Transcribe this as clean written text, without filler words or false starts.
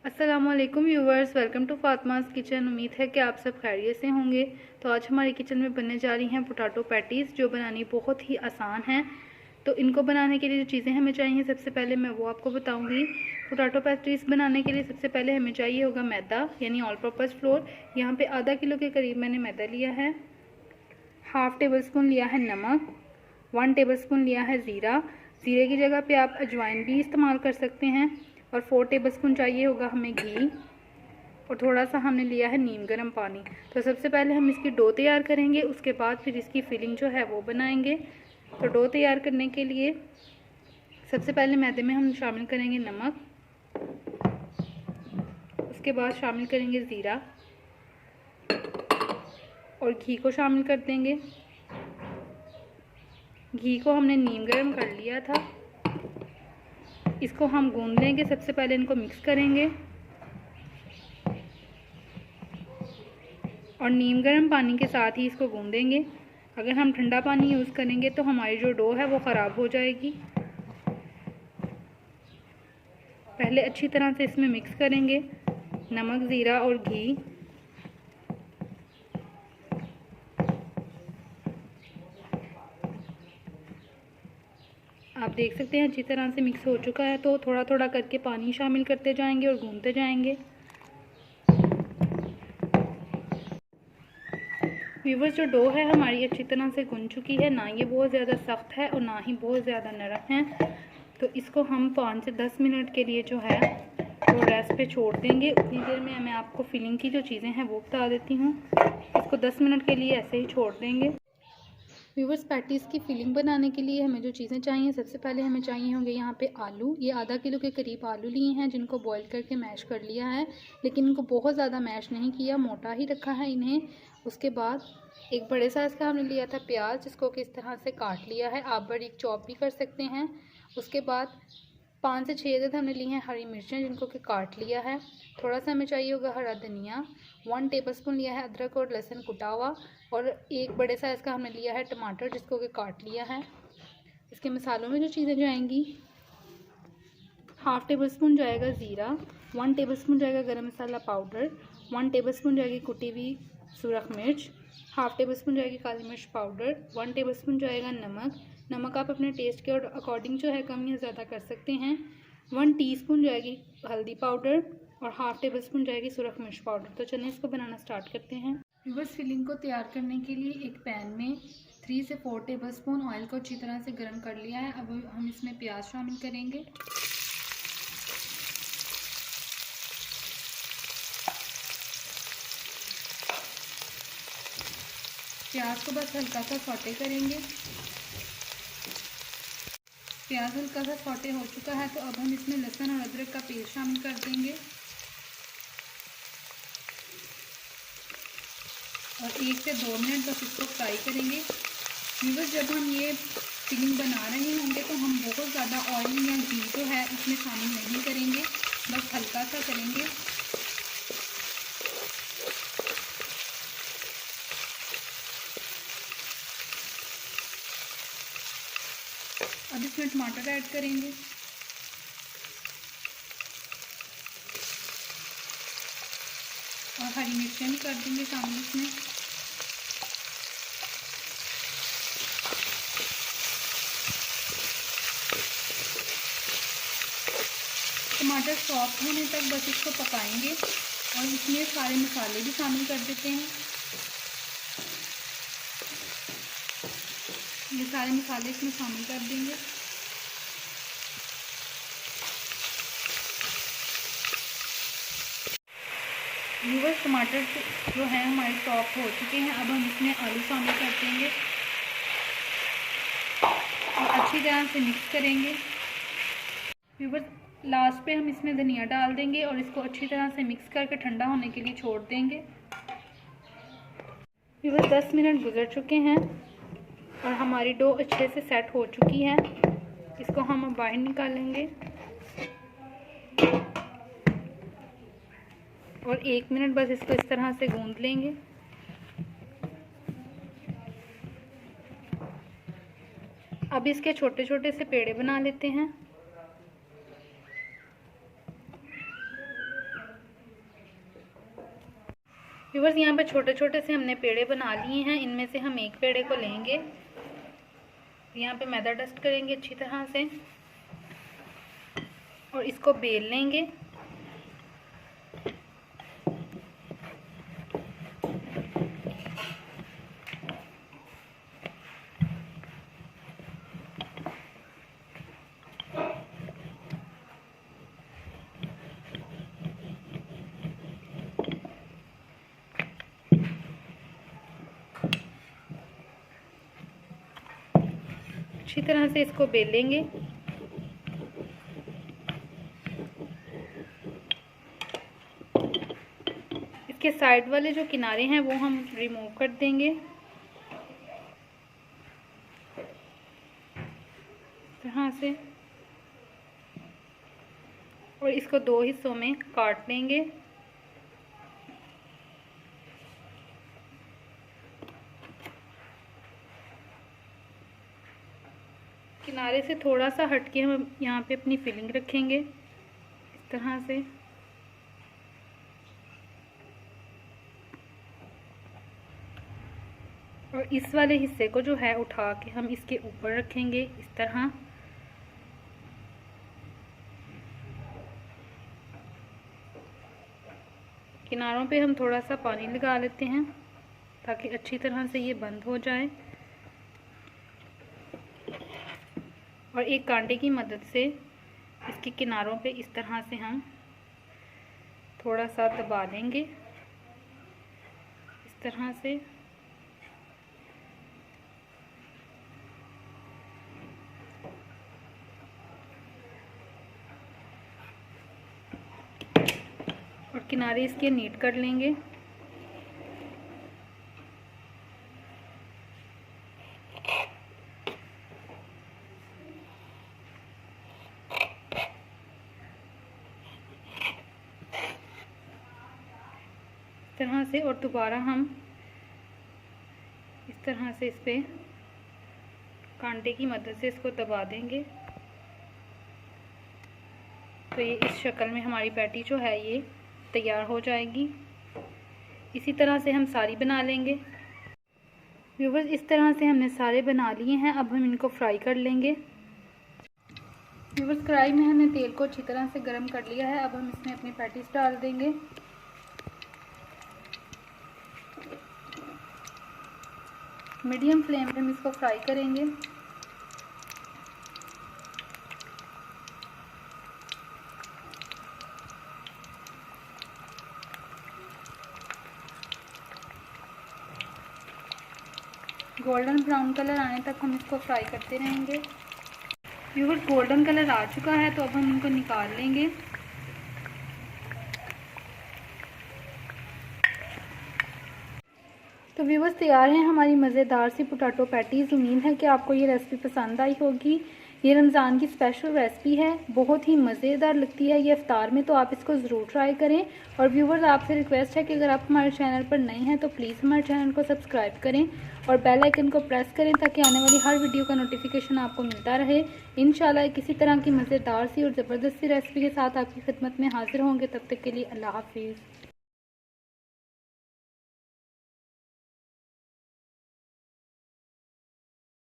अस्सलामुअलैकुम viewers, welcome to Fatima's kitchen. उम्मीद है कि आप सब खैरियत से होंगे। तो आज हमारी किचन में बनने जा रही हैं पोटैटो पैटीज़, जो बनानी बहुत ही आसान है। तो इनको बनाने के लिए जो चीज़ें हमें चाहिए, सबसे पहले मैं वो आपको बताऊंगी। पोटैटो पैटीज़ बनाने के लिए सबसे पहले हमें चाहिए होगा मैदा, यानी ऑल पर्पज़ फ्लोर। यहाँ पे आधा किलो के करीब मैंने मैदा लिया है। हाफ़ टेबल स्पून लिया है नमक, 1 टेबल स्पून लिया है ज़ीरा। ज़ीरे की जगह पे आप अजवाइन भी इस्तेमाल कर सकते हैं। और 4 टेबल स्पून चाहिए होगा हमें घी। और थोड़ा सा हमने लिया है नीम गर्म पानी। तो सबसे पहले हम इसकी डो तैयार करेंगे, उसके बाद फिर इसकी फिलिंग जो है वो बनाएंगे। तो डो तैयार करने के लिए सबसे पहले मैदे में हम शामिल करेंगे नमक, उसके बाद शामिल करेंगे ज़ीरा और घी को शामिल कर देंगे। घी को हमने नीम गर्म कर लिया था, इसको हम गूंद लेंगे। सबसे पहले इनको मिक्स करेंगे और नीम गर्म पानी के साथ ही इसको गूंदेंगे। अगर हम ठंडा पानी यूज़ करेंगे तो हमारी जो डो है वो ख़राब हो जाएगी। पहले अच्छी तरह से इसमें मिक्स करेंगे नमक, ज़ीरा और घी। आप देख सकते हैं अच्छी तरह से मिक्स हो चुका है। तो थोड़ा थोड़ा करके पानी शामिल करते जाएंगे और गूंदते जाएंगे। व्यूवर्स, जो डो है हमारी अच्छी तरह से गूंद चुकी है, ना ये बहुत ज़्यादा सख्त है और ना ही बहुत ज़्यादा नरम है। तो इसको हम 5 से 10 मिनट के लिए जो है वो रेस्ट पे छोड़ देंगे। उतनी देर में मैं आपको फिलिंग की जो चीज़ें हैं वो बता देती हूँ। इसको 10 मिनट के लिए ऐसे ही छोड़ देंगे। व्यूवर्स, पैटीज़ की फिलिंग बनाने के लिए हमें जो चीज़ें चाहिए, सबसे पहले हमें चाहिए होंगे यहाँ पे आलू। ये आधा किलो के करीब आलू लिए हैं, जिनको बॉईल करके मैश कर लिया है, लेकिन इनको बहुत ज़्यादा मैश नहीं किया, मोटा ही रखा है इन्हें। उसके बाद एक बड़े साइज़ का हमने लिया था प्याज, जिसको किस तरह से काट लिया है। आप बारीक चॉप भी कर सकते हैं। उसके बाद 5 से 6 अदद हमने ली हैं हरी मिर्चें, जिनको कि काट लिया है। थोड़ा सा हमें चाहिए होगा हरा धनिया। 1 टेबल स्पून लिया है अदरक और लहसुन कुटा हुआ। और एक बड़े साइज़ का हमने लिया है टमाटर, जिसको कि काट लिया है। इसके मसालों में जो चीज़ें जाएंगी, हाफ़ टेबल स्पून जाएगा ज़ीरा, 1 टेबल स्पून जाएगा गरम मसाला पाउडर, 1 टेबल स्पून जाएगी कुटी हुई सुरख मिर्च, हाफ़ टेबल स्पून जाएगी काली मिर्च पाउडर, 1 टेबल स्पून जाएगा नमक। नमक आप अपने टेस्ट के अकॉर्डिंग जो है कम या ज़्यादा कर सकते हैं। 1 टीस्पून जाएगी हल्दी पाउडर और हाफ़ टेबल स्पून जाएगी सुरख मिर्च पाउडर। तो चलिए इसको बनाना स्टार्ट करते हैं। व्यूवर्स, फिलिंग को तैयार करने के लिए एक पैन में 3 से 4 टेबल स्पून ऑयल को अच्छी तरह से गर्म कर लिया है। अब हम इसमें प्याज शामिल करेंगे। प्याज को बस हल्का सा सौटे करेंगे। प्याज हल्का सा सौटे हो चुका है, तो अब हम इसमें लहसुन और अदरक का पेस्ट शामिल कर देंगे और 1 से 2 मिनट बस इसको फ्राई करेंगे। व्यूअर्स, जब हम ये फिलिंग बना रहे होंगे तो हम बहुत ज़्यादा ऑयल या घी जो है इसमें शामिल नहीं करेंगे, बस हल्का सा करेंगे। अब इसमें टमाटर ऐड करेंगे और हरी मिर्चें भी कर देंगे शामिल इसमें। टमाटर सॉफ्ट होने तक बस इसको पकाएंगे और इसमें सारे मसाले भी शामिल कर देते हैं। ये सारे मसाले इसमें शामिल कर देंगे। व्यूअर्स, टमाटर जो है हमारे सॉफ्ट हो चुके हैं। अब हम इसमें आलू शामिल कर देंगे और अच्छी तरह से मिक्स करेंगे। व्यूअर्स, लास्ट पे हम इसमें धनिया डाल देंगे और इसको अच्छी तरह से मिक्स करके ठंडा होने के लिए छोड़ देंगे। व्यूअर्स, 10 मिनट गुजर चुके हैं और हमारी डो अच्छे से सेट हो चुकी है। इसको हम अब बाहर निकालेंगे और 1 मिनट बस इसको इस तरह से गूंद लेंगे। अब इसके छोटे छोटे से पेड़े बना लेते हैं। व्यूअर्स यहाँ पे छोटे छोटे से हमने पेड़े बना लिए हैं। इनमें से हम एक पेड़े को लेंगे, यहाँ पे मैदा डस्ट करेंगे अच्छी तरह से और इसको बेल लेंगे। अच्छी तरह से इसको बेल लेंगे। इसके साइड वाले जो किनारे हैं वो हम रिमूव कर देंगे इस तरह से, और इसको 2 हिस्सों में काट लेंगे। किनारे से थोड़ा सा हटके हम यहाँ पे अपनी फिलिंग रखेंगे इस तरह से। और इस वाले हिस्से को जो है उठा के हम इसके ऊपर रखेंगे इस तरह। किनारों पे हम थोड़ा सा पानी लगा लेते हैं ताकि अच्छी तरह से ये बंद हो जाए, और एक कांटे की मदद से इसके किनारों पे इस तरह से हम थोड़ा सा दबा देंगे इस तरह से। और किनारे इसके नीट कर लेंगे। तरह से, और दोबारा हम इस तरह से इस पे कांटे की मदद से इसको दबा देंगे। तो ये इस शक्ल में हमारी पैटी जो है ये तैयार हो जाएगी। इसी तरह से हम सारी बना लेंगे। व्यूअर्स इस तरह से हमने सारे बना लिए हैं। अब हम इनको फ्राई कर लेंगे। व्यूअर्स कढ़ाई में हमने तेल को अच्छी तरह से गर्म कर लिया है। अब हम इसमें अपनी पैटीज डाल देंगे। मीडियम फ्लेम पे हम इसको फ्राई करेंगे। गोल्डन ब्राउन कलर आने तक हम इसको फ्राई करते रहेंगे। व्यूअर्स गोल्डन कलर आ चुका है, तो अब हम इनको निकाल लेंगे। तो व्यूअर्स तैयार हैं हमारी मज़ेदार सी पोटैटो पैटीज़। उम्मीद है कि आपको ये रेसिपी पसंद आई होगी। ये रमज़ान की स्पेशल रेसिपी है, बहुत ही मज़ेदार लगती है ये इफ्तार में, तो आप इसको ज़रूर ट्राई करें। और व्यूअर्स आपसे रिक्वेस्ट है कि अगर आप हमारे चैनल पर नए हैं तो प्लीज़ हमारे चैनल को सब्सक्राइब करें और बेल आइकन को प्रेस करें ताकि आने वाली हर वीडियो का नोटिफिकेशन आपको मिलता रहे। इंशाल्लाह किसी तरह की मज़ेदार सी और ज़बरदस्त सी रेसिपी के साथ आपकी खिदमत में हाजिर होंगे। तब तक के लिए अल्लाह हाफिज़।